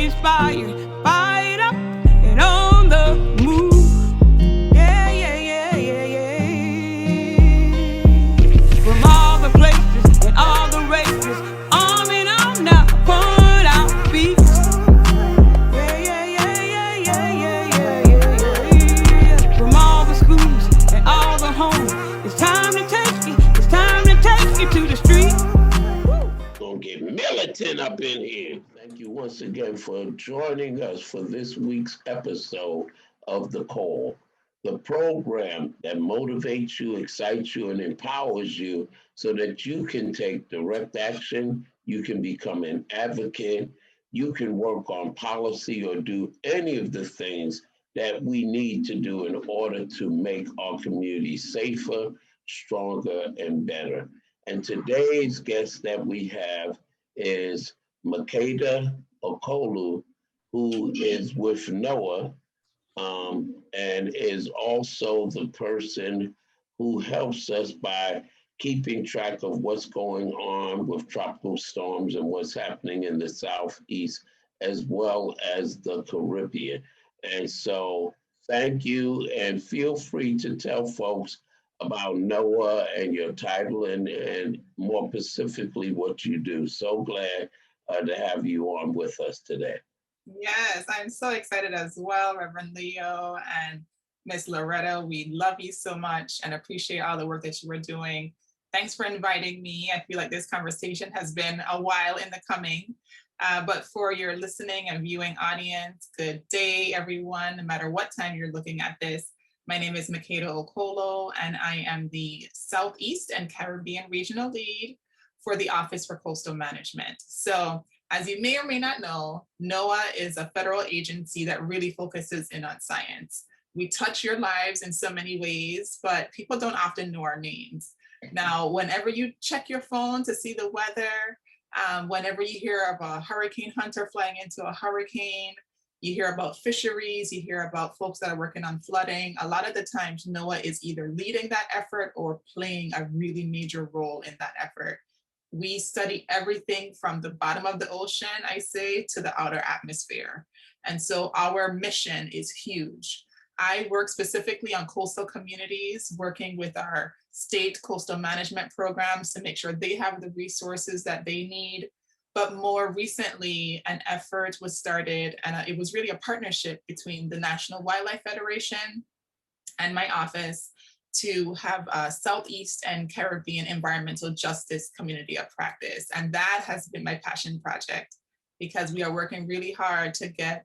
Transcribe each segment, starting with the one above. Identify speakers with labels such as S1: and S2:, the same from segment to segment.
S1: inspired, fired up, and on the move. Yeah, yeah, yeah, yeah, yeah. From all the places and all the races, arm in arm now, upon our feet. Yeah, yeah, yeah, yeah, yeah, yeah, yeah, yeah, yeah. From all the schools and all the homes, it's time to take it. It's time to take it to the street.
S2: Gonna get militant up in here. Thank you once again for joining us for this week's episode of The Call, the program that motivates you, excites you, and empowers you so that you can take direct action, you can become an advocate, you can work on policy or do any of the things that we need to do in order to make our community safer, stronger, and better. And today's guest that we have is Makeda Okolo, who is with NOAA and is also the person who helps us by keeping track of what's going on with tropical storms and what's happening in the Southeast as well as the Caribbean. And so thank you, and feel free to tell folks about NOAA and your title and more specifically what you do. So glad to have you on with us today.
S3: Yes, I'm so excited as well, Reverend Leo and Miss Loretta. We love you so much and appreciate all the work that you are doing. Thanks for inviting me. I feel like this conversation has been a while in the coming. But for your listening and viewing audience, good day, everyone, no matter what time you're looking at this. My name is Makeda Okolo, and I am the Southeast and Caribbean Regional Lead for the Office for Coastal Management. So as you may or may not know, NOAA is a federal agency that really focuses in on science. We touch your lives in so many ways, but people don't often know our names. Now, whenever you check your phone to see the weather, whenever you hear of a hurricane hunter flying into a hurricane, you hear about fisheries, you hear about folks that are working on flooding. A lot of the times, NOAA is either leading that effort or playing a really major role in that effort. We study everything from the bottom of the ocean, I say, to the outer atmosphere. And so our mission is huge. I work specifically on coastal communities, working with our state coastal management programs to make sure they have the resources that they need. But more recently, an effort was started, and it was really a partnership between the National Wildlife Federation and my office to have a Southeast and Caribbean environmental justice community of practice. And that has been my passion project, because we are working really hard to get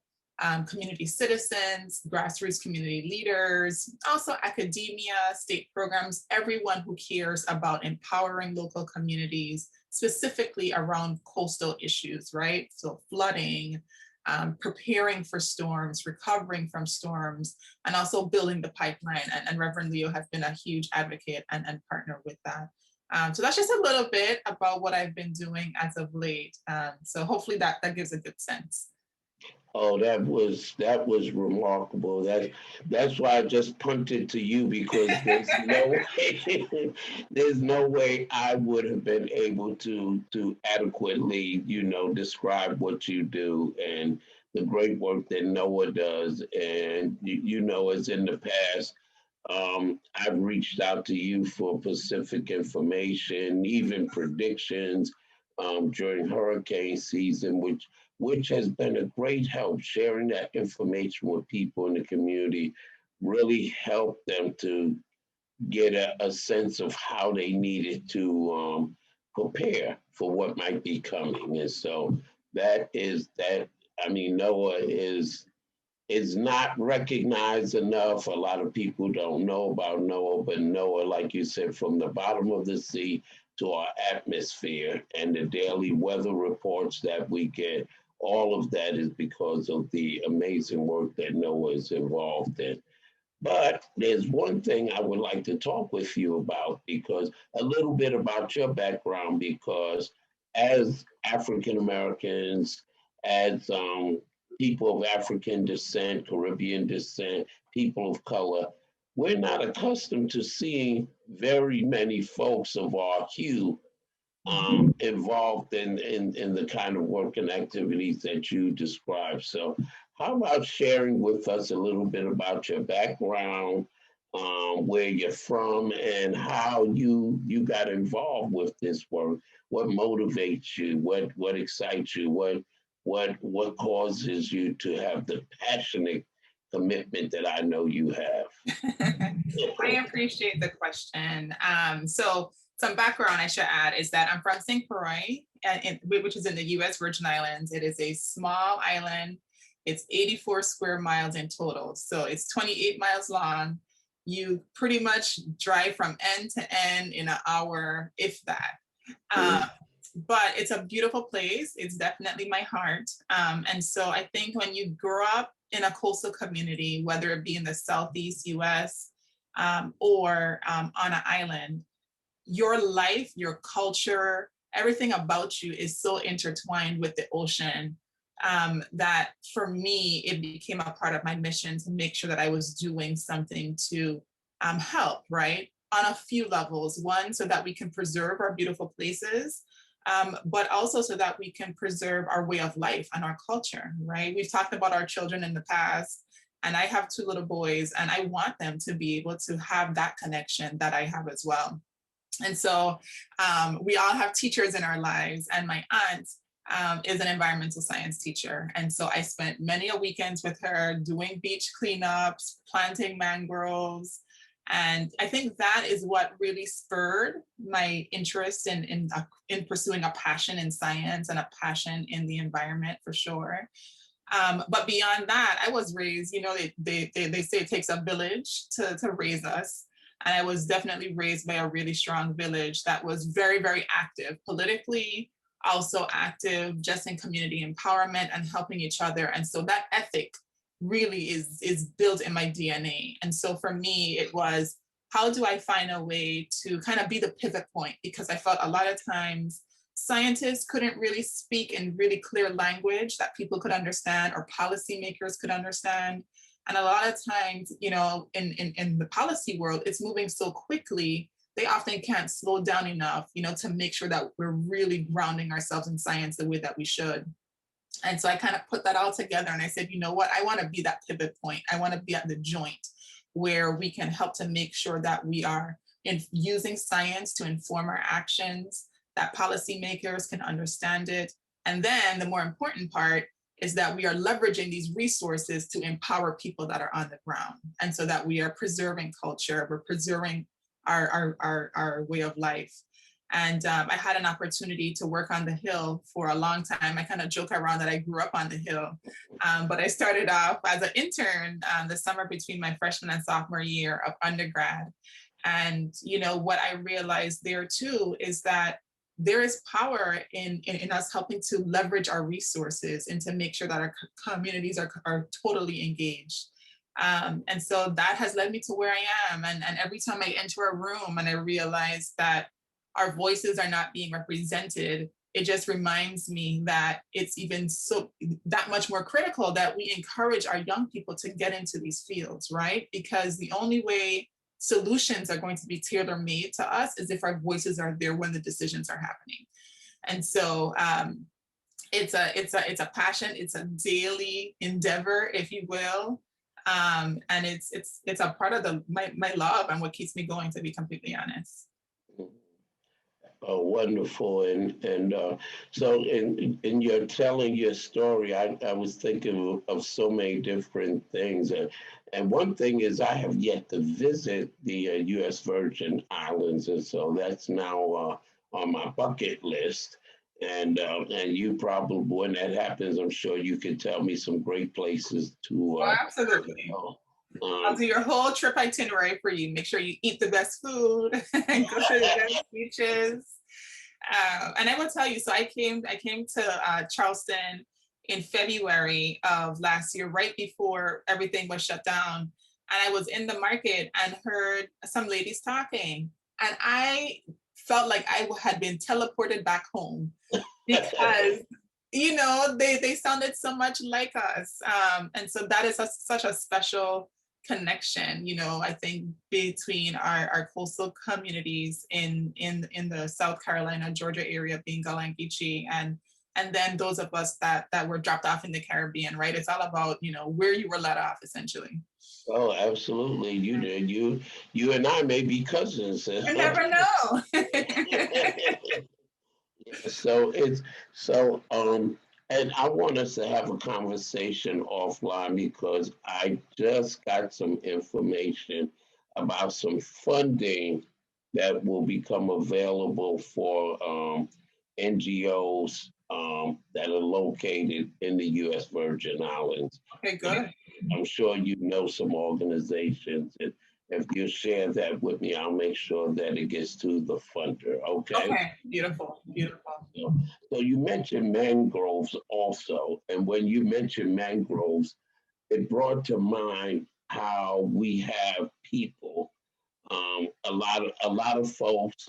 S3: community citizens, grassroots community leaders, also academia, state programs, everyone who cares about empowering local communities, specifically around coastal issues, right? So flooding, preparing for storms, recovering from storms, and also building the pipeline. And Reverend Leo has been a huge advocate and partner with that. So that's just a little bit about what I've been doing as of late. So hopefully that gives a good sense.
S2: Oh, that was remarkable. That's why I just punted to you, because there's no way there's no way I would have been able to adequately, describe what you do and the great work that NOAA does. And as in the past, I've reached out to you for specific information, even predictions during hurricane season, which has been a great help. Sharing that information with people in the community really helped them to get a sense of how they needed to prepare for what might be coming. And so that is that. I mean, NOAA is not recognized enough. A lot of people don't know about NOAA, but NOAA, like you said, from the bottom of the sea to our atmosphere and the daily weather reports that we get, all of that is because of the amazing work that NOAA is involved in. But there's one thing I would like to talk with you about, because a little bit about your background, because as African Americans, as people of African descent, Caribbean descent, people of color, we're not accustomed to seeing very many folks of our hue involved in the kind of work and activities that you described. So, how about sharing with us a little bit about your background, where you're from, and how you got involved with this work? What motivates you? What excites you? What causes you to have the passionate commitment that I know you have?
S3: I appreciate the question. So some background I should add is that I'm from St. Croix, which is in the U.S. Virgin Islands. It is a small island. It's 84 square miles in total. So it's 28 miles long. You pretty much drive from end to end in an hour, if that. But it's a beautiful place. It's definitely my heart. And so I think when you grow up in a coastal community, whether it be in the Southeast US or on an island, your life, your culture, everything about you is so intertwined with the ocean that for me, it became a part of my mission to make sure that I was doing something to help, right? On a few levels. One, so that we can preserve our beautiful places, but also so that we can preserve our way of life and our culture, right? We've talked about our children in the past, and I have 2 little boys, and I want them to be able to have that connection that I have as well. And so we all have teachers in our lives, and my aunt is an environmental science teacher. And so I spent many a weekends with her doing beach cleanups, planting mangroves. And I think that is what really spurred my interest in pursuing a passion in science and a passion in the environment, for sure. But beyond that, I was raised, they say it takes a village to raise us. And I was definitely raised by a really strong village that was very, very active politically, also active just in community empowerment and helping each other. And so that ethic really is built in my DNA. And so for me, it was, how do I find a way to kind of be the pivot point? Because I felt a lot of times scientists couldn't really speak in really clear language that people could understand or policymakers could understand. And a lot of times, in the policy world, it's moving so quickly, they often can't slow down enough, to make sure that we're really grounding ourselves in science the way that we should. And so I kind of put that all together and I said, you know what, I want to be that pivot point. I want to be at the joint where we can help to make sure that we are using science to inform our actions, that policymakers can understand it. And then the more important part is that we are leveraging these resources to empower people that are on the ground. And so that we are preserving culture, we're preserving our way of life. And I had an opportunity to work on the Hill for a long time. I kind of joke around that I grew up on the Hill, but I started off as an intern the summer between my freshman and sophomore year of undergrad. And what I realized there too is that there is power in us helping to leverage our resources and to make sure that our communities are totally engaged. And so that has led me to where I am. And every time I enter a room and I realize that our voices are not being represented, it just reminds me that it's even so that much more critical that we encourage our young people to get into these fields, right? Because the only way solutions are going to be tailor-made to us is if our voices are there when the decisions are happening. And so it's a passion, it's a daily endeavor, if you will. And it's a part of my love and what keeps me going, to be completely honest.
S2: Oh, wonderful. And so in your telling your story, I was thinking of so many different things. And one thing is I have yet to visit the U.S. Virgin Islands. And so that's now on my bucket list. And you probably, when that happens, I'm sure you can tell me some great places to.
S3: Oh, absolutely. I'll do your whole trip itinerary for you. Make sure you eat the best food and go to the best beaches. And I will tell you, so I came to Charleston in February of last year, right before everything was shut down. And I was in the market and heard some ladies talking. And I felt like I had been teleported back home because they sounded so much like us. And so that is such a special connection, I think between our coastal communities in the South Carolina, Georgia area, being Gullah and Geechee, and then those of us that were dropped off in the Caribbean, right? It's all about, where you were let off, essentially.
S2: Oh, absolutely. You did. You and I may be cousins.
S3: You never know.
S2: So and I want us to have a conversation offline because I just got some information about some funding that will become available for NGOs that are located in the U.S. Virgin Islands.
S3: Okay, good.
S2: I'm sure you know some organizations, and if you share that with me, I'll make sure that it gets to the funder. Okay.
S3: Okay, beautiful, beautiful.
S2: So you mentioned mangroves also, and when you mentioned mangroves, it brought to mind how we have people, a lot of folks,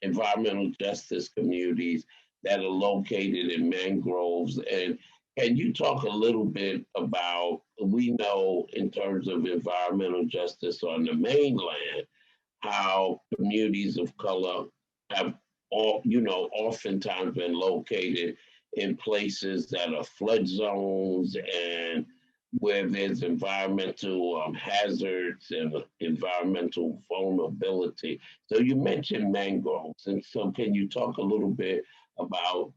S2: environmental justice communities that are located in mangroves. And can you talk a little bit about, we know in terms of environmental justice on the mainland, how communities of color have oftentimes been located in places that are flood zones and where there's environmental hazards and environmental vulnerability. So you mentioned mangroves, and so can you talk a little bit about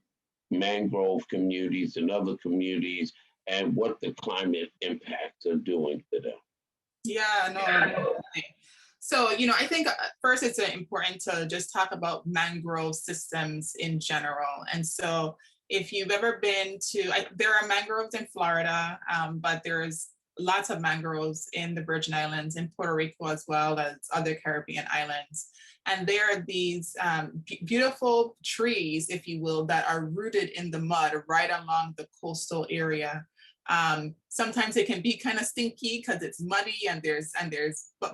S2: mangrove communities and other communities and what the climate impacts are doing to them?
S3: Yeah, no, definitely. So, I think first it's important to just talk about mangrove systems in general. And so if you've ever been there are mangroves in Florida, but there's lots of mangroves in the Virgin Islands, in Puerto Rico, as well as other Caribbean islands. And there are these beautiful trees, if you will, that are rooted in the mud right along the coastal area. Sometimes it can be kind of stinky because it's muddy and there's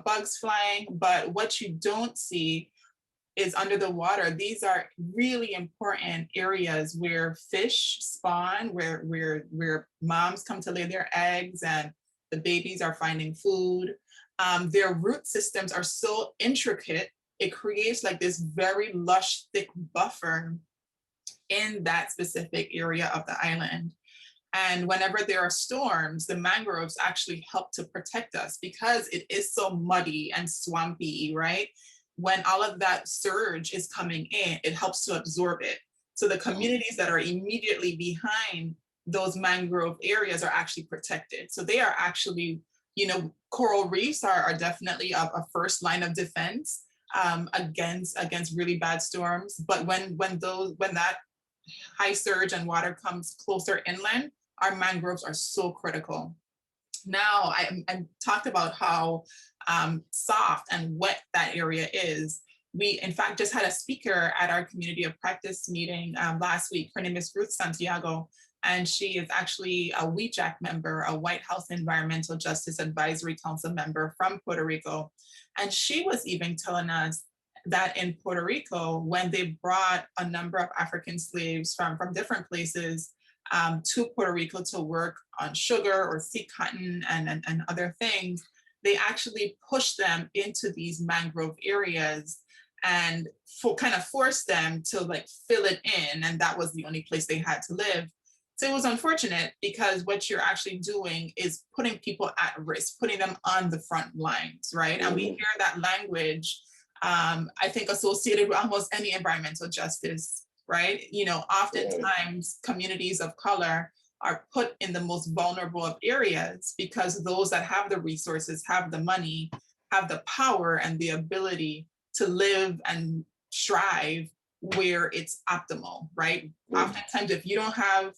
S3: bugs flying, but what you don't see is under the water. These are really important areas where fish spawn, where moms come to lay their eggs and the babies are finding food. Their root systems are so intricate, it creates like this very lush, thick buffer in that specific area of the island. And whenever there are storms, the mangroves actually help to protect us because it is so muddy and swampy, right? When all of that surge is coming in, it helps to absorb it. So the communities that are immediately behind those mangrove areas are actually protected. So they are actually, coral reefs are definitely a first line of defense against really bad storms. But when that high surge and water comes closer inland, our mangroves are so critical. Now, I talked about how soft and wet that area is. We, in fact, just had a speaker at our community of practice meeting last week. Her name is Ruth Santiago, and she is actually a WEJAC member, a White House Environmental Justice Advisory Council member from Puerto Rico. And she was even telling us that in Puerto Rico, when they brought a number of African slaves from different places to Puerto Rico to work on sugar or sea cotton and other things, they actually pushed them into these mangrove areas and kind of forced them to like fill it in. And that was the only place they had to live. So it was unfortunate because what you're actually doing is putting people at risk, putting them on the front lines, right? And we hear that language, I think, associated with almost any environmental justice, right? Oftentimes communities of color are put in the most vulnerable of areas because those that have the resources, have the money, have the power and the ability to live and strive where it's optimal, right? Oftentimes, if you don't have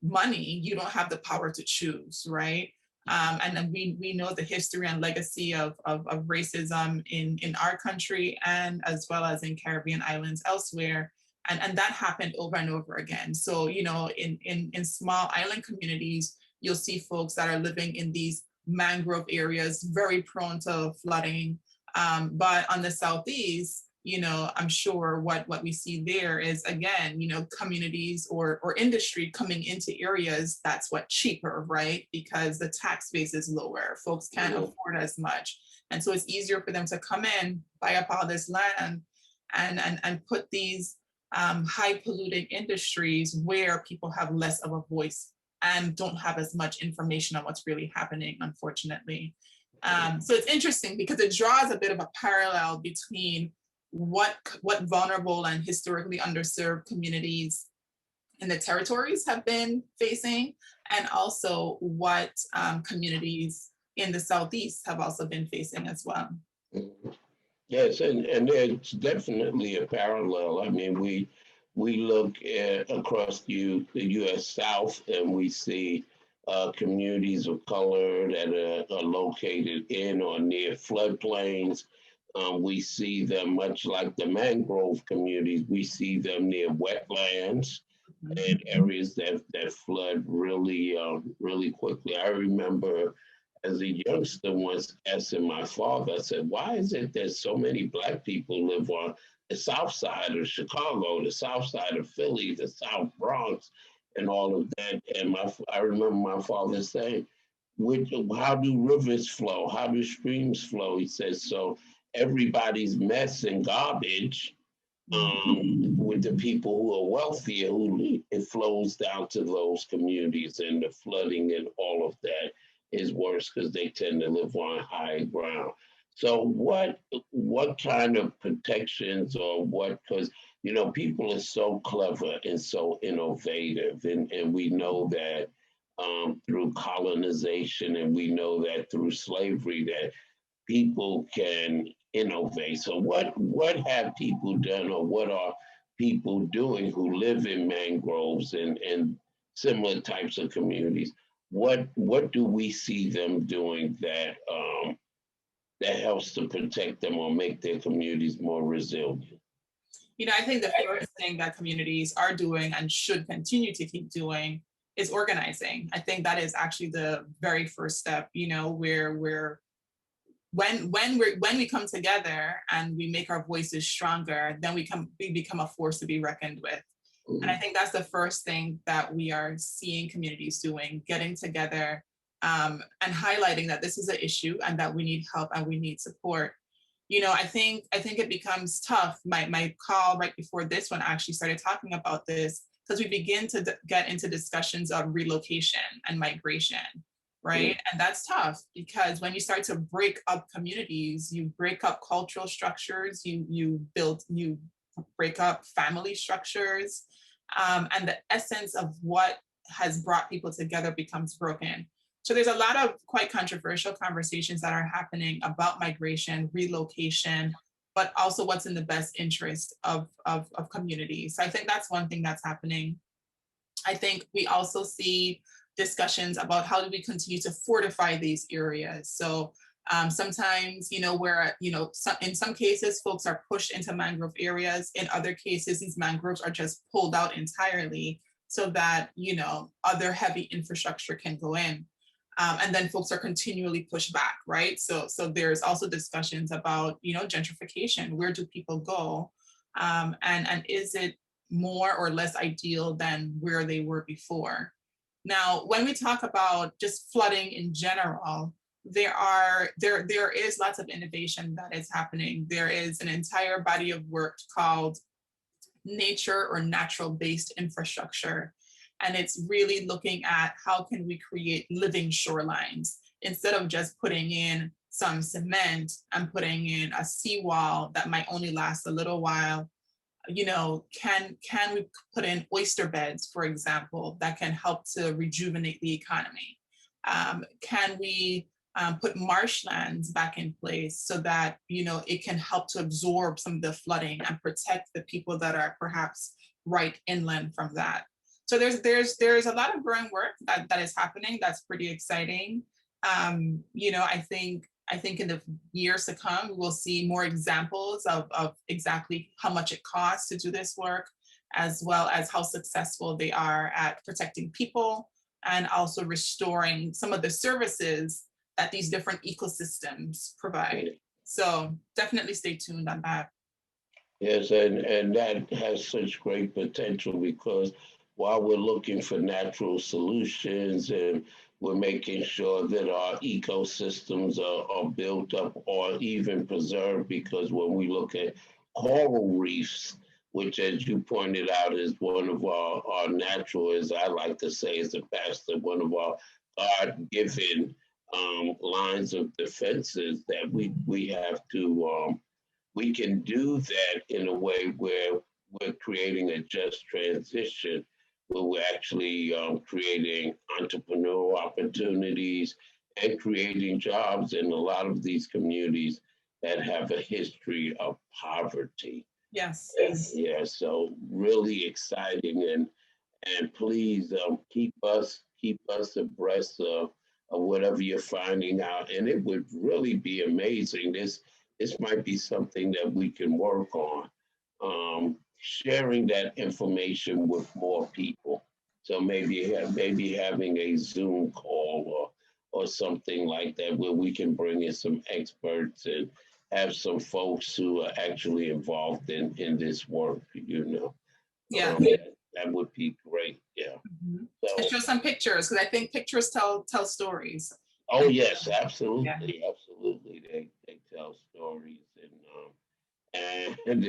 S3: money, you don't have the power to choose, right? And then we know the history and legacy of racism in our country and as well as in Caribbean islands elsewhere. And that happened over and over again. So, in small island communities, you'll see folks that are living in these mangrove areas, very prone to flooding. But on the Southeast, I'm sure what we see there is, again, communities or industry coming into areas that's what cheaper, right? Because the tax base is lower, folks can't afford as much. And so it's easier for them to come in, buy up all this land and put these high polluting industries where people have less of a voice and don't have as much information on what's really happening, unfortunately. So it's interesting because it draws a bit of a parallel between what vulnerable and historically underserved communities in the territories have been facing, and also what communities in the Southeast have also been facing as well.
S2: Yes, and there's definitely a parallel. I mean, we look across the U.S. South and we see communities of color that are located in or near floodplains. We see them much like the mangrove communities. We see them near wetlands and areas that flood really, really quickly. I remember as a youngster once asking my father, I said, why is it that so many Black people live on the south side of Chicago, the south side of Philly, the South Bronx, and all of that? And I remember my father saying, how do rivers flow? How do streams flow? He says, so everybody's mess and garbage with the people who are wealthier, it flows down to those communities, and the flooding and all of that is worse because they tend to live on high ground. So what kind of protections or what, because people are so clever and so innovative, and we know that through colonization, and we know that through slavery that people can innovate. So what have people done, or what are people doing who live in mangroves and similar types of communities? What do we see them doing that that helps to protect them or make their communities more resilient?
S3: I think the first thing that communities are doing and should continue to keep doing is organizing. I think that is actually the very first step, where when we come together and we make our voices stronger, then we become a force to be reckoned with. And I think that's the first thing that we are seeing communities doing, getting together and highlighting that this is an issue and that we need help and we need support. I think it becomes tough. My call right before this one actually started talking about this because we begin to get into discussions of relocation and migration, right? And that's tough because when you start to break up communities, you break up cultural structures, you break up family structures, and the essence of what has brought people together becomes broken. So there's a lot of quite controversial conversations that are happening about migration, relocation, but also what's in the best interest of communities. So I think that's one thing that's happening. I think we also see discussions about how do we continue to fortify these areas. So sometimes, where, in some cases, folks are pushed into mangrove areas. In other cases, these mangroves are just pulled out entirely so that, other heavy infrastructure can go in. And then folks are continually pushed back, right? So there's also discussions about, gentrification. Where do people go? And is it more or less ideal than where they were before? Now, when we talk about just flooding in general, there is lots of innovation that is happening. There is an entire body of work called nature or natural-based infrastructure. And it's really looking at how can we create living shorelines instead of just putting in some cement and putting in a seawall that might only last a little while. Can we put in oyster beds, for example, that can help to rejuvenate the economy? Can we put marshlands back in place so that, it can help to absorb some of the flooding and protect the people that are perhaps right inland from that? So there's a lot of growing work that is happening. That's pretty exciting. I think in the years to come, we'll see more examples of exactly how much it costs to do this work, as well as how successful they are at protecting people and also restoring some of the services that these different ecosystems provide. So definitely stay tuned on that.
S2: Yes, and that has such great potential because while we're looking for natural solutions and we're making sure that our ecosystems are built up or even preserved, because when we look at coral reefs, which, as you pointed out, is one of our natural, as I like to say, as a pastor, one of our God-given lines of defenses that we have to. We can do that in a way where we're creating a just transition, where we're actually creating entrepreneurial opportunities and creating jobs in a lot of these communities that have a history of poverty.
S3: Yes.
S2: Yeah, so really exciting, and please keep us abreast of whatever you're finding out. And it would really be amazing. This might be something that we can work on, sharing that information with more people. So maybe having a Zoom call or something like that where we can bring in some experts and have some folks who are actually involved in this work.
S3: Yeah.
S2: That would be great. Yeah.
S3: Mhm.
S2: So,
S3: And show some pictures because I think pictures tell stories.
S2: oh
S3: And
S2: yes,
S3: yeah.
S2: absolutely. They tell stories, and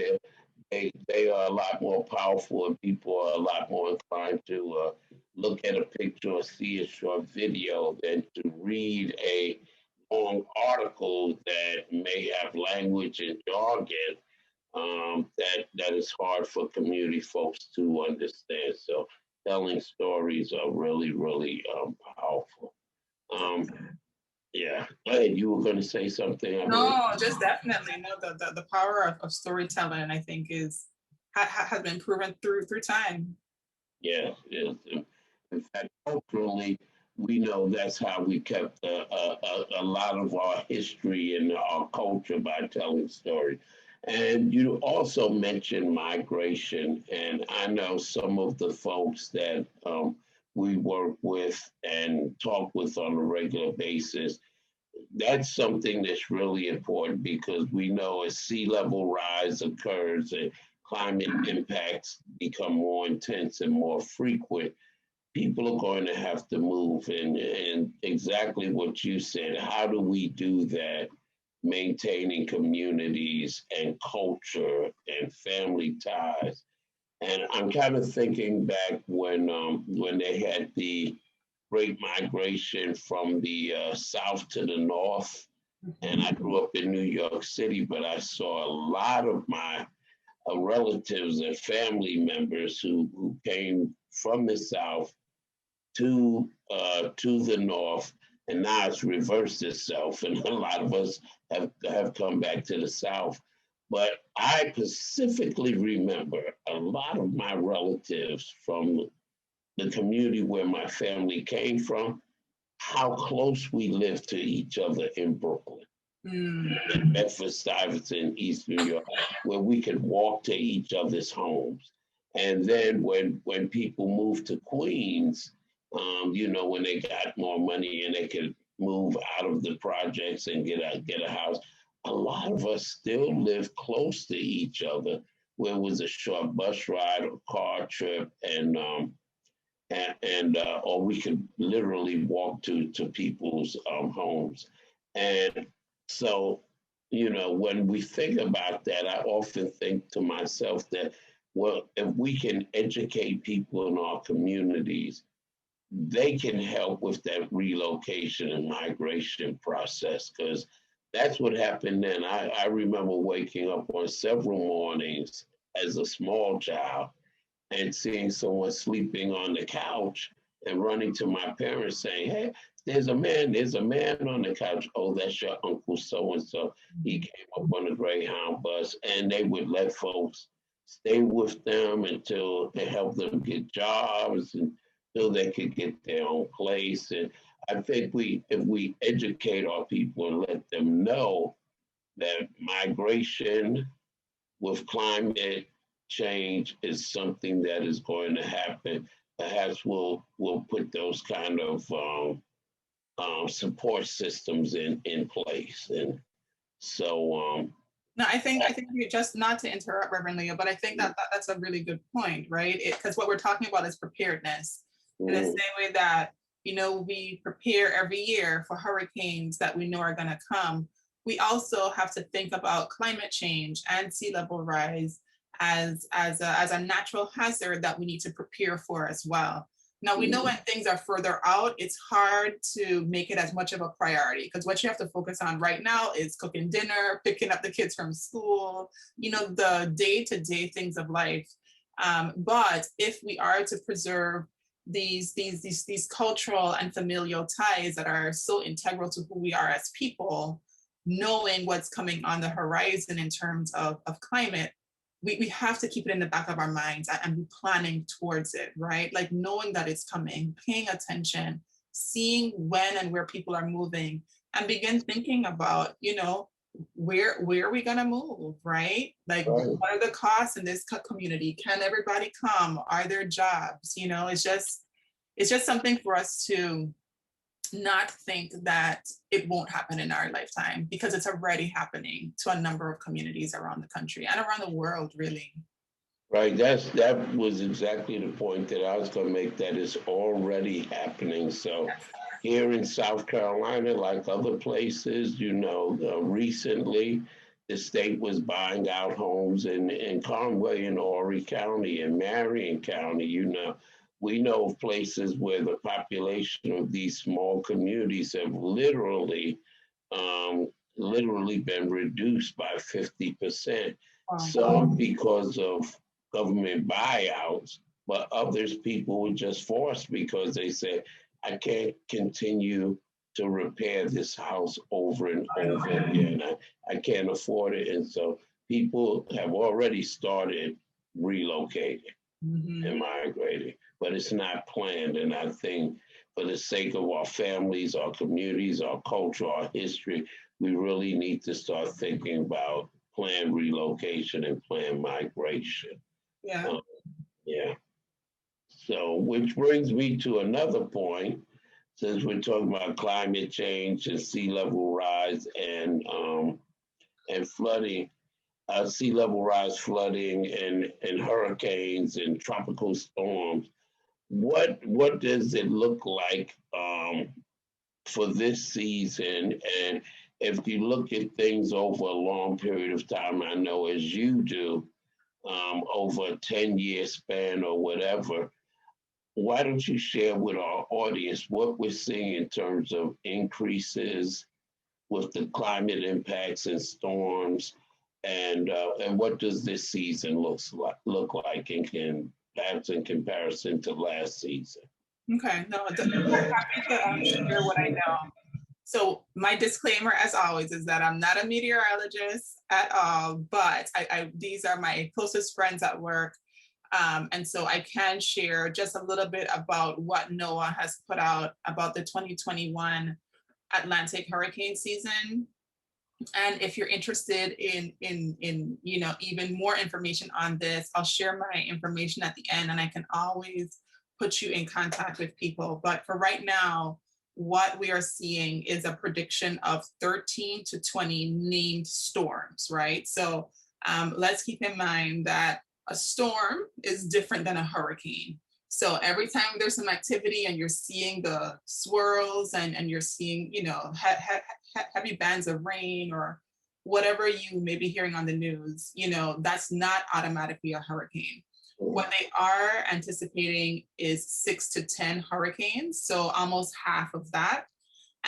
S2: they are a lot more powerful, and people are a lot more inclined to look at a picture or see a short video than to read a long article that may have language and jargon that is hard for community folks to understand. So telling stories are really powerful. Um, yeah. Hey, you were going to say something, I believe.
S3: No, just definitely. No, the power of storytelling, I think, has been proven through time.
S2: Yes, yes. In fact, culturally, we know that's how we kept a lot of our history and our culture by telling stories. And you also mentioned migration, and I know some of the folks that we work with and talk with on a regular basis. That's something that's really important because we know as sea level rise occurs and climate impacts become more intense and more frequent, people are going to have to move. And exactly what you said, how do we do that? Maintaining communities and culture and family ties. And I'm kind of thinking back when they had the great migration from the south to the north. And I grew up in New York City, but I saw a lot of my relatives and family members who came from the south to the north, and now it's reversed itself, and a lot of us have come back to the south. But I specifically remember a lot of my relatives from the community where my family came from, how close we lived to each other in Brooklyn, in Bedford Stuyvesant, East New York, where we could walk to each other's homes. And then when people moved to Queens, when they got more money and they could move out of the projects and get a house, a lot of us still lived close to each other, where it was a short bus ride or car trip, and or we could literally walk to people's homes. And so, when we think about that, I often think to myself that, well, if we can educate people in our communities, they can help with that relocation and migration process, because that's what happened then. I remember waking up on several mornings as a small child and seeing someone sleeping on the couch and running to my parents saying, "Hey, there's a man on the couch. Oh, that's your uncle so and so. He came up on a Greyhound bus," and they would let folks stay with them until they helped them get jobs and until they could get their own place. And I think if we educate our people and let them know that migration with climate change is something that is going to happen, perhaps we'll put those kind of support systems in place. And so
S3: No, I think you just, not to interrupt, Reverend Leo, but I think that's a really good point, right? Because what we're talking about is preparedness. In the
S2: Mm,
S3: same way that, we prepare every year for hurricanes that we know are going to come, we also have to think about climate change and sea level rise as a natural hazard that we need to prepare for as well. Now, we know when things are further out, it's hard to make it as much of a priority, because what you have to focus on right now is cooking dinner, picking up the kids from school, the day-to-day things of life. But if we are to preserve these cultural and familial ties that are so integral to who we are as people, knowing what's coming on the horizon in terms of climate, we have to keep it in the back of our minds and be planning towards it, right? Like knowing that it's coming, paying attention, seeing when and where people are moving, and begin thinking about, where are we gonna move, right? Like,
S2: right.
S3: what are the costs in this community? Can everybody come? Are there jobs? It's just something for us to not think that it won't happen in our lifetime, because it's already happening to a number of communities around the country and around the world, really.
S2: Right, that was exactly the point that I was going to make. That is already happening. So, here in South Carolina, like other places, recently the state was buying out homes in Conway and Horry County and Marion County. We know of places where the population of these small communities have um, literally been reduced by 50%. Some because of government buyouts, but others people were just forced because they said, I can't continue to repair this house over and over again. I can't afford it. And so people have already started relocating and migrating, but it's not planned. And I think for the sake of our families, our communities, our culture, our history, we really need to start thinking about planned relocation and planned migration.
S3: Yeah.
S2: Um, yeah. So, which brings me to another point, since we're talking about climate change and sea level rise and flooding, sea level rise, flooding, and hurricanes and tropical storms. What does it look like for this season? And if you look at things over a long period of time, I know as you do, over a 10-year span or whatever, why don't you share with our audience what we're seeing in terms of increases with the climate impacts and storms, and what does this season look like in perhaps in comparison to last season?
S3: Okay. No, happy to share what I know. So my disclaimer, as always, is that I'm not a meteorologist at all, but these are my closest friends at work. And so I can share just a little bit about what NOAA has put out about the 2021 Atlantic hurricane season. And if you're interested in even more information on this, I'll share my information at the end, and I can always put you in contact with people. But for right now, what we are seeing is a prediction of 13 to 20 named storms, right? So let's keep in mind that a storm is different than a hurricane. So every time there's some activity and you're seeing the swirls and you're seeing, heavy bands of rain or whatever you may be hearing on the news, that's not automatically a hurricane. What they are anticipating is 6 to 10 hurricanes, so almost half of that.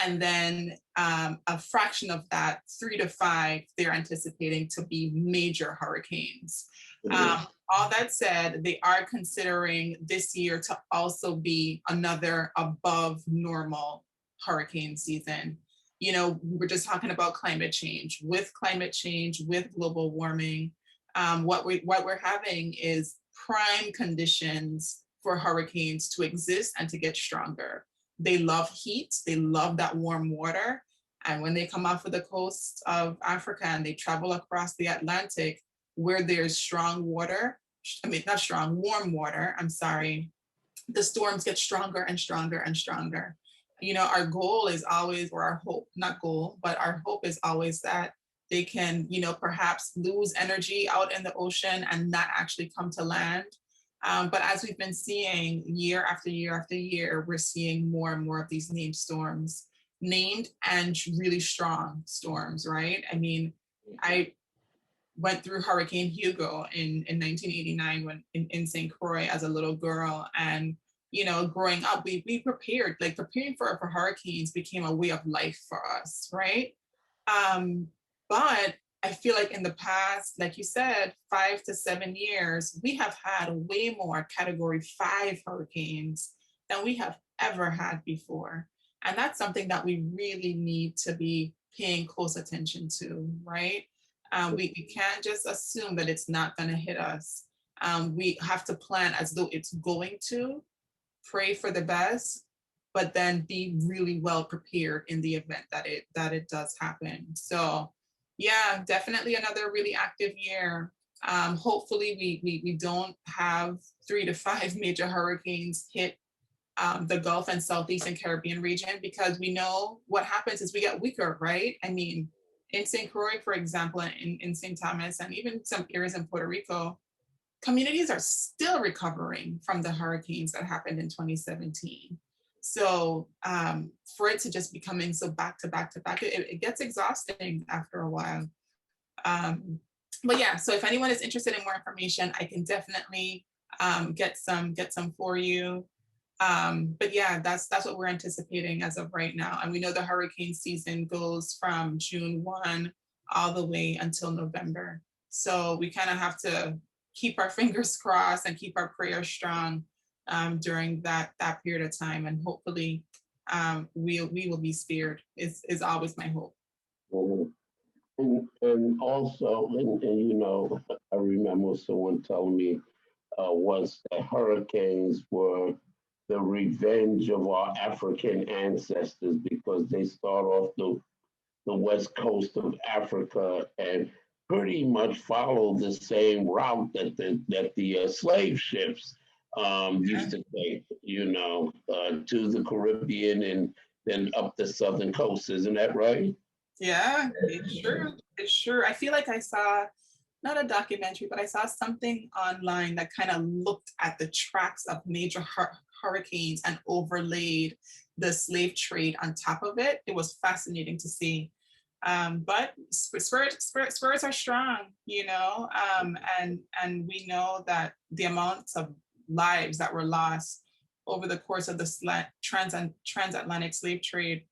S3: And then a fraction of that, 3 to 5, they're anticipating to be major hurricanes. All that said, they are considering this year to also be another above normal hurricane season. We were just talking about climate change. With climate change, with global warming, what we're having is prime conditions for hurricanes to exist and to get stronger. They love heat, they love that warm water. And when they come off of the coast of Africa and they travel across the Atlantic, where there's strong water, not strong, warm water, I'm sorry, the storms get stronger and stronger and stronger. Our goal is always, or our hope, not goal, but our hope is always that They can, perhaps lose energy out in the ocean and not actually come to land. But as we've been seeing year after year after year, we're seeing more and more of these named storms, named and really strong storms, right? I mean, I went through Hurricane Hugo in 1989 when in St. Croix as a little girl. And, growing up, we prepared, like preparing for hurricanes became a way of life for us, right? But I feel like in the past, like you said, 5 to 7 years, we have had way more Category 5 hurricanes than we have ever had before. And that's something that we really need to be paying close attention to, right? We can't just assume that it's not going to hit us. We have to plan as though it's going to, pray for the best, but then be really well prepared in the event that it does happen. So yeah, definitely another really active year. Hopefully we don't have 3 to 5 major hurricanes hit the Gulf and Southeastern Caribbean region, because we know what happens is we get weaker, right? I mean, in St. Croix, for example, in St. Thomas, and even some areas in Puerto Rico, communities are still recovering from the hurricanes that happened in 2017. So for it to just be coming so back to back to back, it gets exhausting after a while. But yeah, so if anyone is interested in more information, I can definitely get some for you. But yeah, that's what we're anticipating as of right now. And we know the hurricane season goes from June 1 all the way until November. So we kind of have to keep our fingers crossed and keep our prayers strong during that period of time. And hopefully we will be spared is always my hope.
S2: Mhm. And also, I remember someone telling me once that hurricanes were the revenge of our African ancestors, because they start off the west coast of Africa and pretty much follow the same route that the slave ships used to take, to the Caribbean and then up the southern coast. Isn't that right?
S3: Yeah, it's true. It's true. I feel like I saw not a documentary, but I saw something online that kind of looked at the tracks of major hurricanes and overlaid the slave trade on top of it. It was fascinating to see. But spirits are strong, and we know that the amounts of lives that were lost over the course of the transatlantic slave trade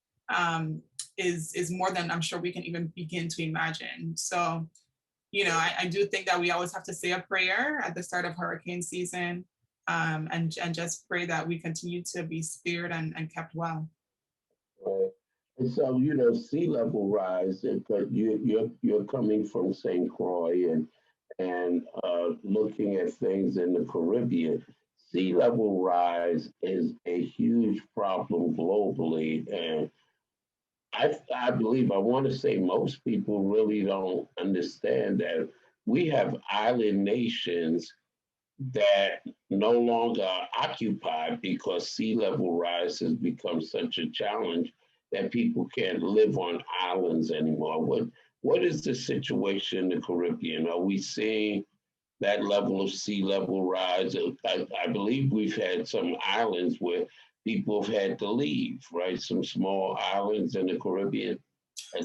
S3: is more than I'm sure we can even begin to imagine. So, I do think that we always have to say a prayer at the start of hurricane season, and just pray that we continue to be spared and kept well.
S2: Right. And so, sea level rise, but you're coming from St. Croix and looking at things in the Caribbean. Sea level rise is a huge problem globally, and I believe, I want to say most people really don't understand that we have island nations that no longer are occupied because sea level rise has become such a challenge that people can't live on islands anymore. What is the situation in the Caribbean? Are we seeing that level of sea level rise? I believe we've had some islands where people have had to leave, right? Some small islands in the Caribbean.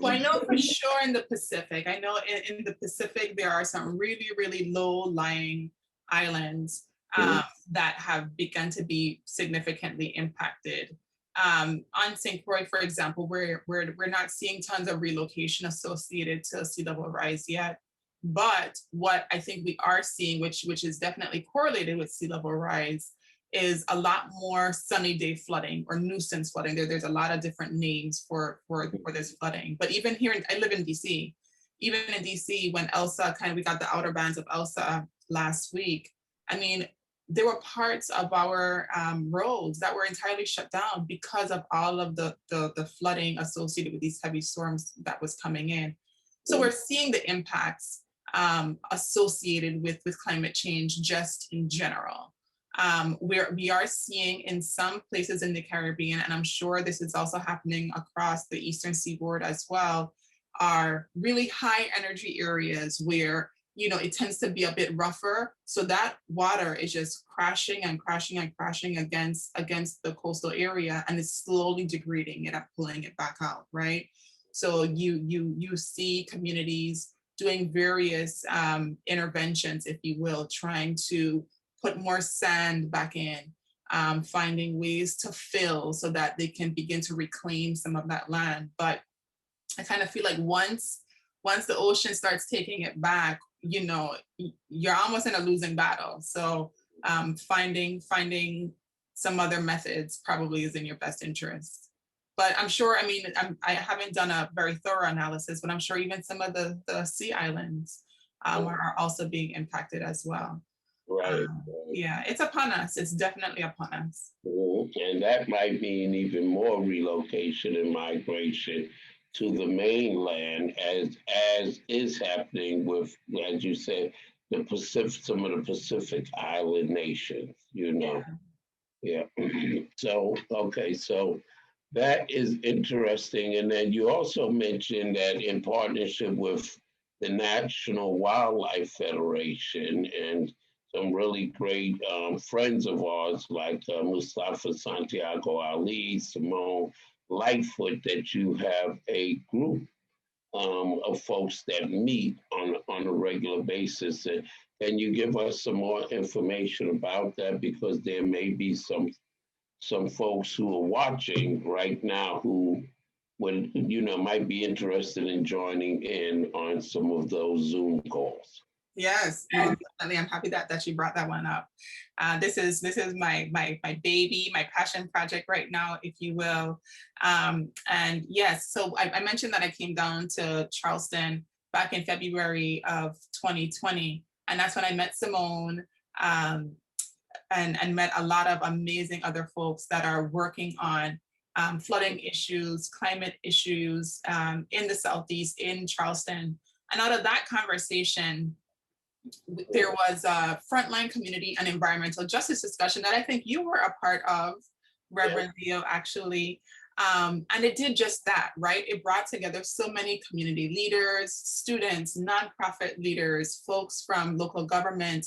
S3: Well, I know for sure in the Pacific. I know in the Pacific, there are some really, really low-lying islands that have begun to be significantly impacted. On St. Croix, for example, we're not seeing tons of relocation associated to sea level rise yet. But what I think we are seeing, which is definitely correlated with sea level rise, is a lot more sunny day flooding or nuisance flooding. There's a lot of different names for this flooding. But even here, I live in DC. Even in DC, when Elsa we got the outer bands of Elsa last week. I mean, there were parts of our roads that were entirely shut down because of all of the flooding associated with these heavy storms that was coming in. So we're seeing the impacts associated with climate change just in general. We are seeing in some places in the Caribbean, and I'm sure this is also happening across the Eastern Seaboard as well, are really high energy areas where, you know, it tends to be a bit rougher. So that water is just crashing and crashing and crashing against the coastal area, and it's slowly degrading it and pulling it back out, right? So you see communities doing various interventions, if you will, trying to put more sand back in, finding ways to fill so that they can begin to reclaim some of that land. But I kind of feel like once the ocean starts taking it back, you know, you're almost in a losing battle. So finding some other methods probably is in your best interest. But I'm sure, I mean, I haven't done a very thorough analysis, but I'm sure even some of the sea islands are also being impacted as well.
S2: Right.
S3: Yeah, it's upon us. It's definitely upon us.
S2: And that might mean even more relocation and migration to the mainland, as is happening with, as you said, the Pacific, some of the Pacific Island nations, you know. Yeah. So, okay, so that is interesting. And then you also mentioned that in partnership with the National Wildlife Federation and some really great friends of ours like Mustafa Santiago Ali, Simone Lightfoot, that you have a group of folks that meet on a regular basis. And can you give us some more information about that? Because there may be some folks who are watching right now who would, you know, might be interested in joining in on some of those Zoom calls.
S3: Yes, no, definitely. I'm happy that you brought that one up. This is my baby, my passion project right now, if you will. And yes, so I mentioned that I came down to Charleston back in February of 2020, and that's when I met Simone and met a lot of amazing other folks that are working on flooding issues, climate issues in the Southeast, in Charleston. And out of that conversation, there was a frontline community and environmental justice discussion that I think you were a part of, Reverend Leo, actually. And it did just that, right? It brought together so many community leaders, students, nonprofit leaders, folks from local government.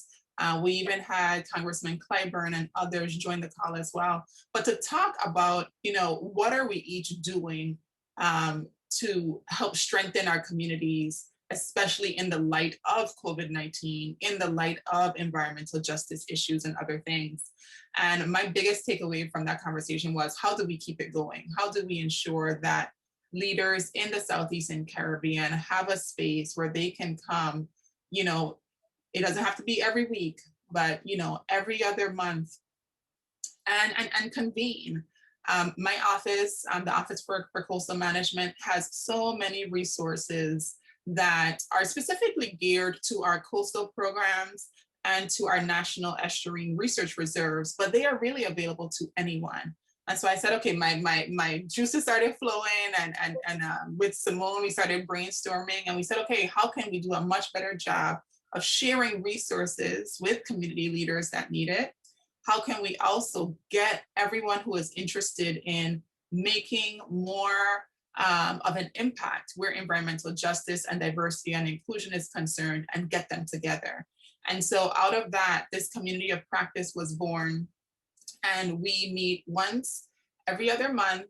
S3: We even had Congressman Clyburn and others join the call as well. But to talk about, you know, what are we each doing to help strengthen our communities, especially in the light of COVID-19, in the light of environmental justice issues and other things. And my biggest takeaway from that conversation was, how do we keep it going? How do we ensure that leaders in the Southeast and Caribbean have a space where they can come, you know, it doesn't have to be every week, but, you know, every other month and convene. My office, the Office for Coastal Management, has so many resources that are specifically geared to our coastal programs and to our national estuarine research reserves, but they are really available to anyone. And so I said, okay, my juices started flowing, and with Simone, we started brainstorming, and we said, okay, how can we do a much better job of sharing resources with community leaders that need it? How can we also get everyone who is interested in making more of an impact where environmental justice and diversity and inclusion is concerned, and get them together? And so out of that, this community of practice was born, and we meet once every other month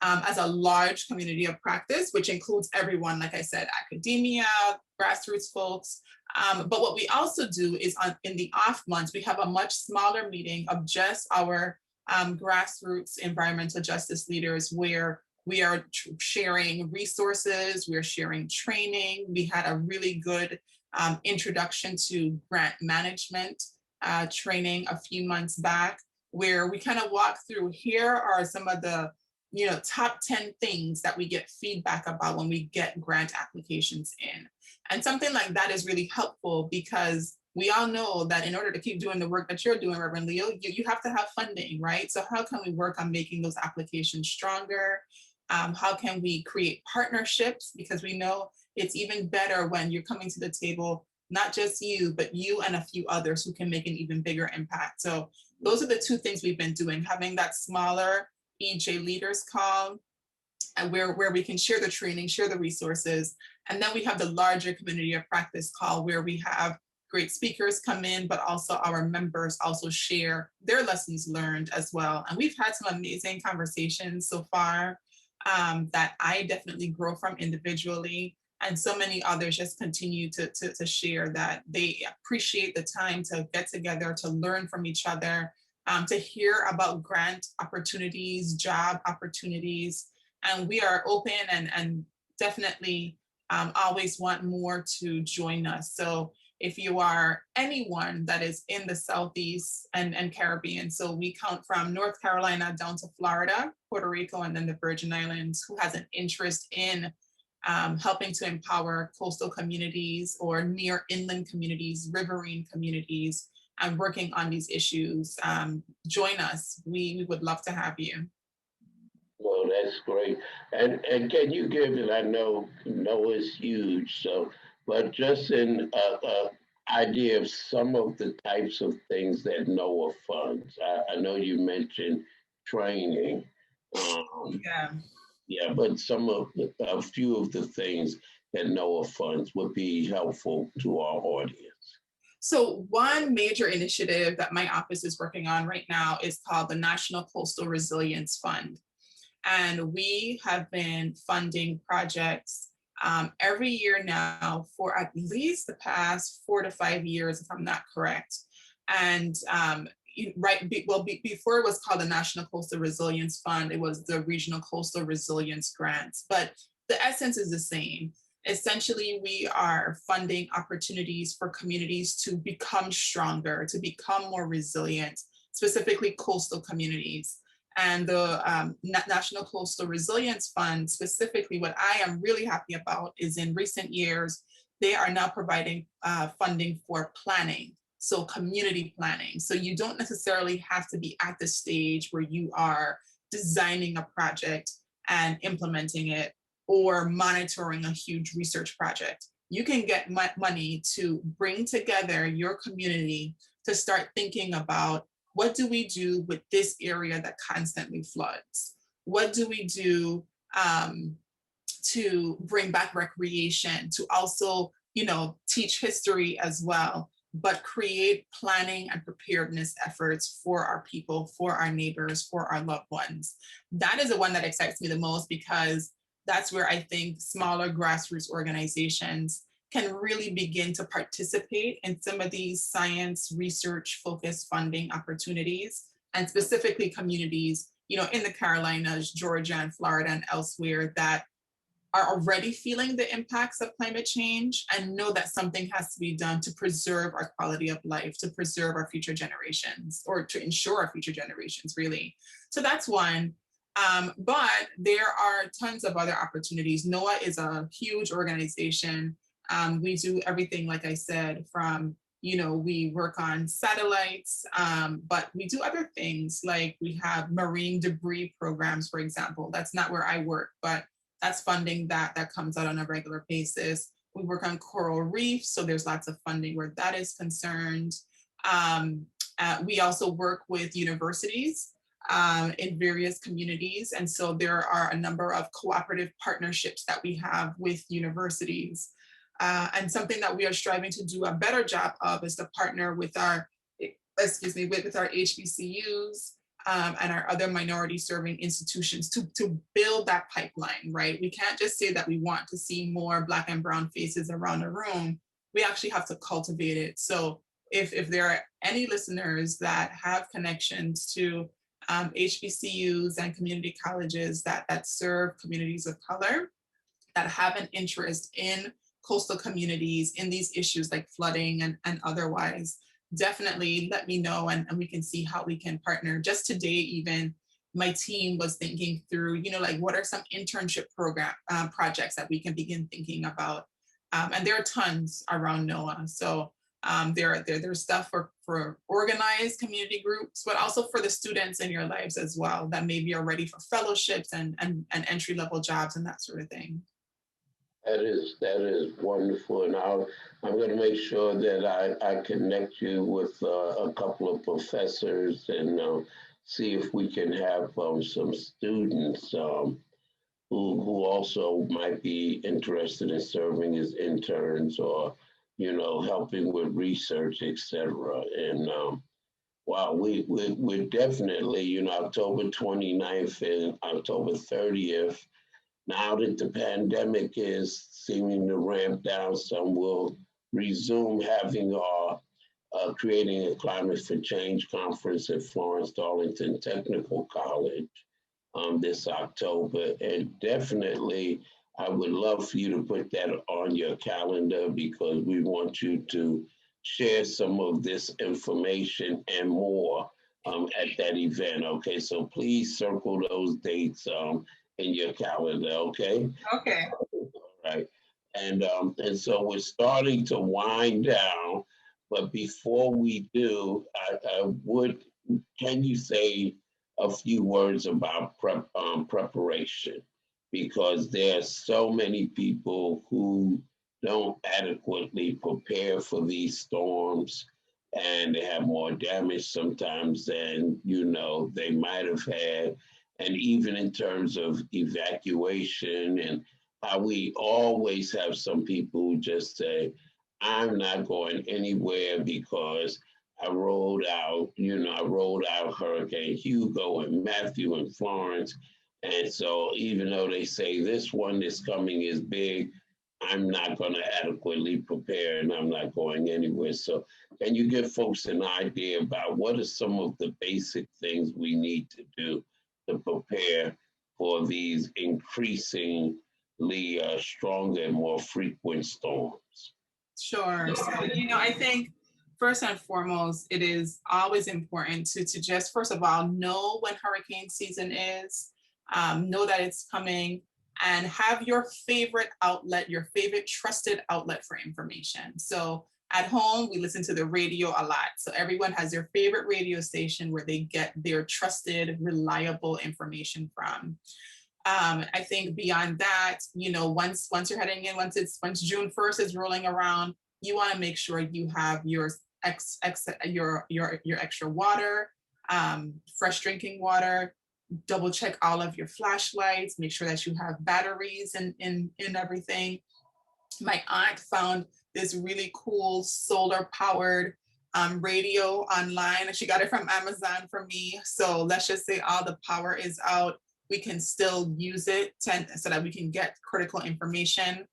S3: as a large community of practice, which includes everyone, like I said, academia, grassroots folks. But what we also do is in the off months, we have a much smaller meeting of just our grassroots environmental justice leaders, where we are sharing resources, we're sharing training. We had a really good introduction to grant management training a few months back, where we kind of walk through, here are some of the, you know, top 10 things that we get feedback about when we get grant applications in. And something like that is really helpful, because we all know that in order to keep doing the work that you're doing, Reverend Leo, you have to have funding, right? So how can we work on making those applications stronger? How can we create partnerships? Because we know it's even better when you're coming to the table, not just you, but you and a few others who can make an even bigger impact. So those are the two things we've been doing, having that smaller EJ leaders call, where we can share the training, share the resources. And then we have the larger community of practice call where we have great speakers come in, but also our members also share their lessons learned as well. And we've had some amazing conversations so far that I definitely grow from individually. And so many others just continue to share that they appreciate the time to get together, to learn from each other, to hear about grant opportunities, job opportunities. And we are open and definitely always want more to join us. So if you are anyone that is in the Southeast and Caribbean, so we count from North Carolina down to Florida, Puerto Rico, and then the Virgin Islands, who has an interest in helping to empower coastal communities or near inland communities, riverine communities, and working on these issues, join us. We would love to have you.
S2: Well, that's great. And can you give it? I know NOAA is huge, so but just in idea of some of the types of things that NOAA funds. I know you mentioned training.
S3: Yeah.
S2: Yeah, but a few of the things that NOAA funds would be helpful to our audience.
S3: So one major initiative that my office is working on right now is called the National Coastal Resilience Fund. And we have been funding projects every year now for at least the past 4 to 5 years, if I'm not correct. And before it was called the National Coastal Resilience Fund, it was the Regional Coastal Resilience Grants, but the essence is the same. Essentially, we are funding opportunities for communities to become stronger, to become more resilient, specifically coastal communities. And the National Coastal Resilience Fund, specifically, what I am really happy about is in recent years, they are now providing funding for planning. So community planning. So you don't necessarily have to be at the stage where you are designing a project and implementing it or monitoring a huge research project. You can get money to bring together your community to start thinking about, what do we do with this area that constantly floods? What do we do to bring back recreation, to also, teach history as well, but create planning and preparedness efforts for our people, for our neighbors, for our loved ones. That is the one that excites me the most, because that's where I think smaller grassroots organizations can really begin to participate in some of these science research focused funding opportunities, and specifically communities, in the Carolinas, Georgia, and Florida, and elsewhere that are already feeling the impacts of climate change and know that something has to be done to preserve our quality of life, to preserve our future generations, or to ensure our future generations, really. So that's one. But there are tons of other opportunities. NOAA is a huge organization. We do everything, like I said, from, we work on satellites, but we do other things, like we have marine debris programs, for example. That's not where I work, but that's funding that comes out on a regular basis. We work on coral reefs, so there's lots of funding where that is concerned. We also work with universities in various communities. And so there are a number of cooperative partnerships that we have with universities. And something that we are striving to do a better job of is to partner with our HBCUs and our other minority serving institutions to build that pipeline, right? We can't just say that we want to see more Black and brown faces around the room. We actually have to cultivate it. So if there are any listeners that have connections to HBCUs and community colleges that serve communities of color, that have an interest in coastal communities, in these issues like flooding and otherwise, definitely let me know, and we can see how we can partner. Just today, even my team was thinking through, what are some internship program projects that we can begin thinking about. And there are tons around NOAA. So there's stuff for organized community groups, but also for the students in your lives as well that maybe are ready for fellowships and entry-level jobs and that sort of thing.
S2: That is wonderful, and I'm going to make sure that I connect you with a couple of professors and see if we can have some students who also might be interested in serving as interns or, helping with research, etc. And wow, we're definitely, October 29th and October 30th. Now that the pandemic is seeming to ramp down some, we'll resume having our creating a Climate for Change conference at Florence Darlington Technical College this October. And definitely, I would love for you to put that on your calendar because we want you to share some of this information and more at that event. Okay, so please circle those dates in your calendar. Okay.
S3: Okay.
S2: All right. And so we're starting to wind down, but before we do, I would, can you say a few words about preparation? Because there are so many people who don't adequately prepare for these storms, and they have more damage sometimes than they might have had. And even in terms of evacuation and how we always have some people who just say, I'm not going anywhere because I rolled out Hurricane Hugo and Matthew and Florence. And so even though they say this one that's coming is big, I'm not going to adequately prepare and I'm not going anywhere. So can you give folks an idea about what are some of the basic things we need to do to prepare for these increasingly stronger and more frequent storms?
S3: Sure. So, I think first and foremost, it is always important to just, first of all, know when hurricane season is, know that it's coming, and have your favorite outlet, your favorite trusted outlet for information. So at home, we listen to the radio a lot. So everyone has their favorite radio station where they get their trusted, reliable information from. I think beyond that, once you're heading in, once June 1st is rolling around, you want to make sure you have your extra water, fresh drinking water. Double check all of your flashlights. Make sure that you have batteries in everything. My aunt found this really cool solar powered radio online, and she got it from Amazon for me. So let's just say all the power is out, we can still use it so that we can get critical information.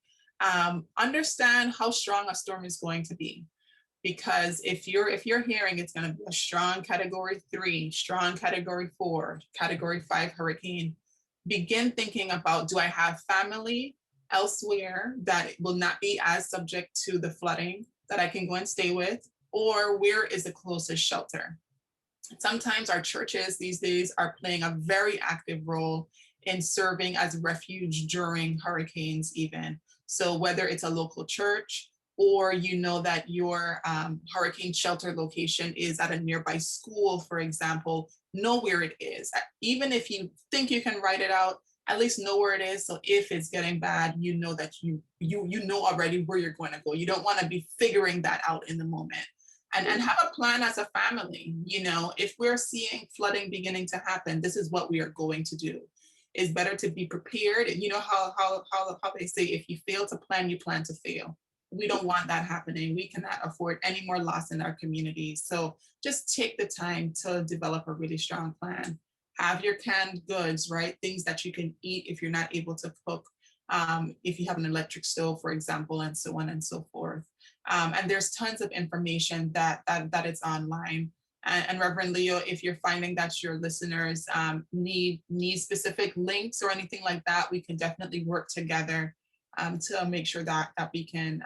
S3: Understand how strong a storm is going to be, because if you're hearing it's going to be a strong Category 3, strong Category 4, Category 5 hurricane, begin thinking about, do I have family elsewhere that will not be as subject to the flooding that I can go and stay with, or where is the closest shelter? Sometimes our churches these days are playing a very active role in serving as refuge during hurricanes even. So whether it's a local church, or that your hurricane shelter location is at a nearby school, for example, know where it is. Even if you think you can write it out, at least know where it is. So if it's getting bad, you know that you know already where you're going to go. You don't want to be figuring that out in the moment. And have a plan as a family. If we're seeing flooding beginning to happen, this is what we are going to do. It's better to be prepared. How they say, if you fail to plan, you plan to fail. We don't want that happening. We cannot afford any more loss in our communities. So just take the time to develop a really strong plan. Have your canned goods, right? Things that you can eat if you're not able to cook, if you have an electric stove, for example, and so on and so forth. And there's tons of information that is online. And Reverend Leo, if you're finding that your listeners need specific links or anything like that, we can definitely work together to make sure that we can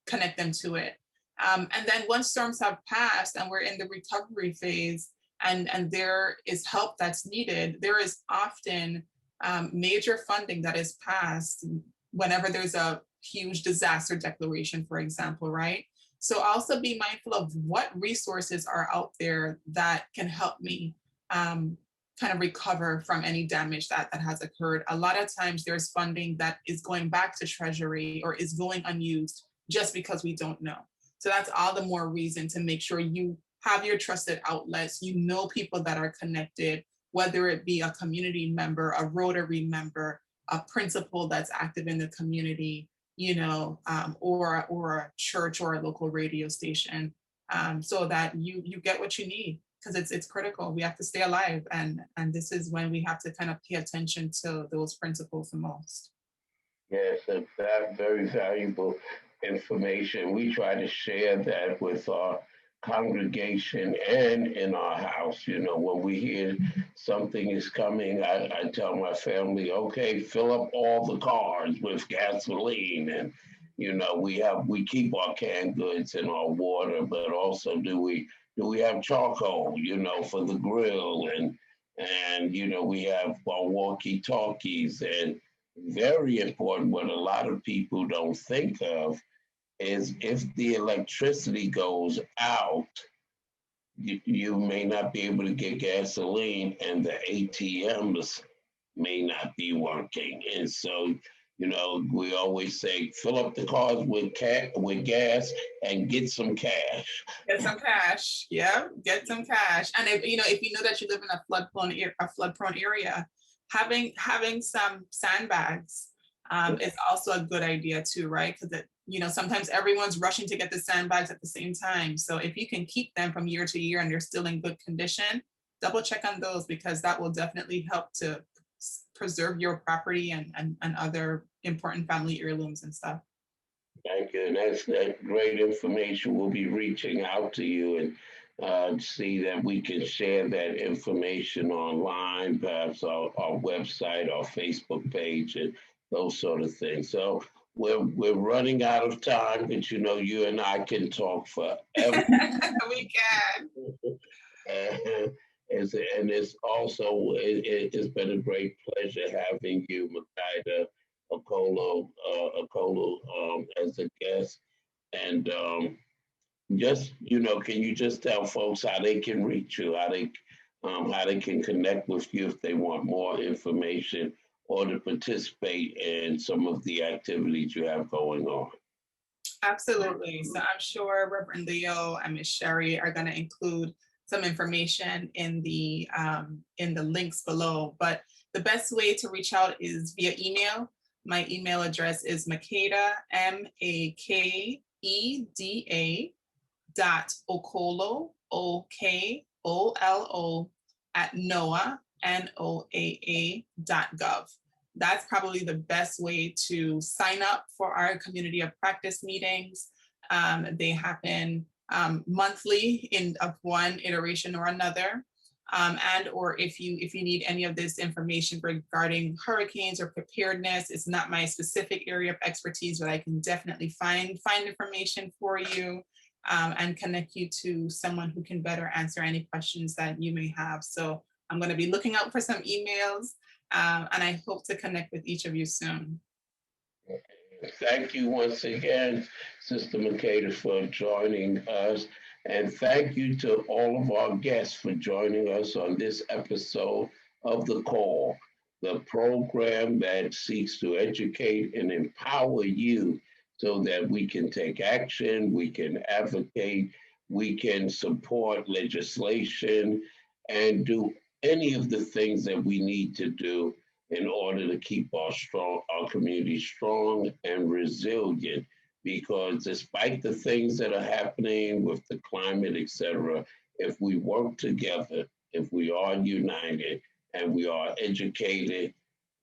S3: connect them to it. And then once storms have passed and we're in the recovery phase and there is help that's needed, there is often major funding that is passed whenever there's a huge disaster declaration, for example, right? So also be mindful of what resources are out there that can help me kind of recover from any damage that has occurred. A lot of times there's funding that is going back to Treasury or is going unused just because we don't know. So that's all the more reason to make sure you have your trusted outlets, people that are connected, whether it be a community member, a Rotary member, a principal that's active in the community, or a church or a local radio station, so that you get what you need, because it's critical. We have to stay alive, and this is when we have to kind of pay attention to those principles the most.
S2: Yes, that's very valuable information. We try to share that with our congregation and in our house. When we hear something is coming, I tell my family, okay, fill up all the cars with gasoline. And, we keep our canned goods and our water, but also do we have charcoal, for the grill, and we have our walkie talkies. And very important, what a lot of people don't think of is if the electricity goes out, you may not be able to get gasoline, and the ATMs may not be working. And so, we always say, fill up the cars with gas and get some cash.
S3: Get some cash. Yeah, get some cash. And if you know that you live in a flood prone area, having some sandbags is also a good idea too, right? Because sometimes everyone's rushing to get the sandbags at the same time. So if you can keep them from year to year and they're still in good condition, double check on those, because that will definitely help to preserve your property and other important family heirlooms and stuff.
S2: Thank you. And that's great information. We'll be reaching out to you and see that we can share that information online, perhaps our website, our Facebook page, and those sort of things. So we're running out of time, but you and I can talk forever.
S3: We can.
S2: And it's been a great pleasure having you, Makeda Okolo, as a guest. And can you just tell folks how they can reach you, how they can connect with you if they want more information or to participate in some of the activities you have going on?
S3: Absolutely. So I'm sure Reverend Leo and Ms. Sherry are going to include some information in the links below. But the best way to reach out is via email. My email address is Makeda, Makeda .okolo, OKOLO, at NOAA, NOAA.gov. That's probably the best way to sign up for our community of practice meetings. They happen monthly of one iteration or another. And or if you need any of this information regarding hurricanes or preparedness, it's not my specific area of expertise, but I can definitely find information for you and connect you to someone who can better answer any questions that you may have. So I'm going to be looking out for some emails, and I hope to connect with each of you soon.
S2: Thank you once again, Sister Makeda, for joining us. And thank you to all of our guests for joining us on this episode of The Call, the program that seeks to educate and empower you so that we can take action, we can advocate, we can support legislation, and do any of the things that we need to do in order to keep our community strong and resilient. Because despite the things that are happening with the climate, et cetera, if we work together, if we are united and we are educated,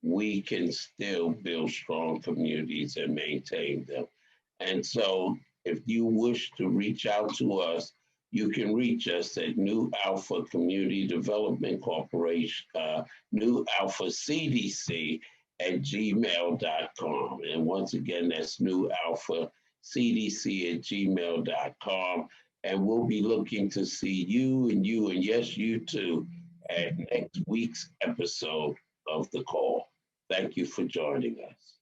S2: we can still build strong communities and maintain them. And so if you wish to reach out to us, you can reach us at New Alpha Community Development Corporation, New Alpha CDC at gmail.com. And once again, that's New Alpha CDC at gmail.com. And we'll be looking to see you and yes, you too, at next week's episode of The Call. Thank you for joining us.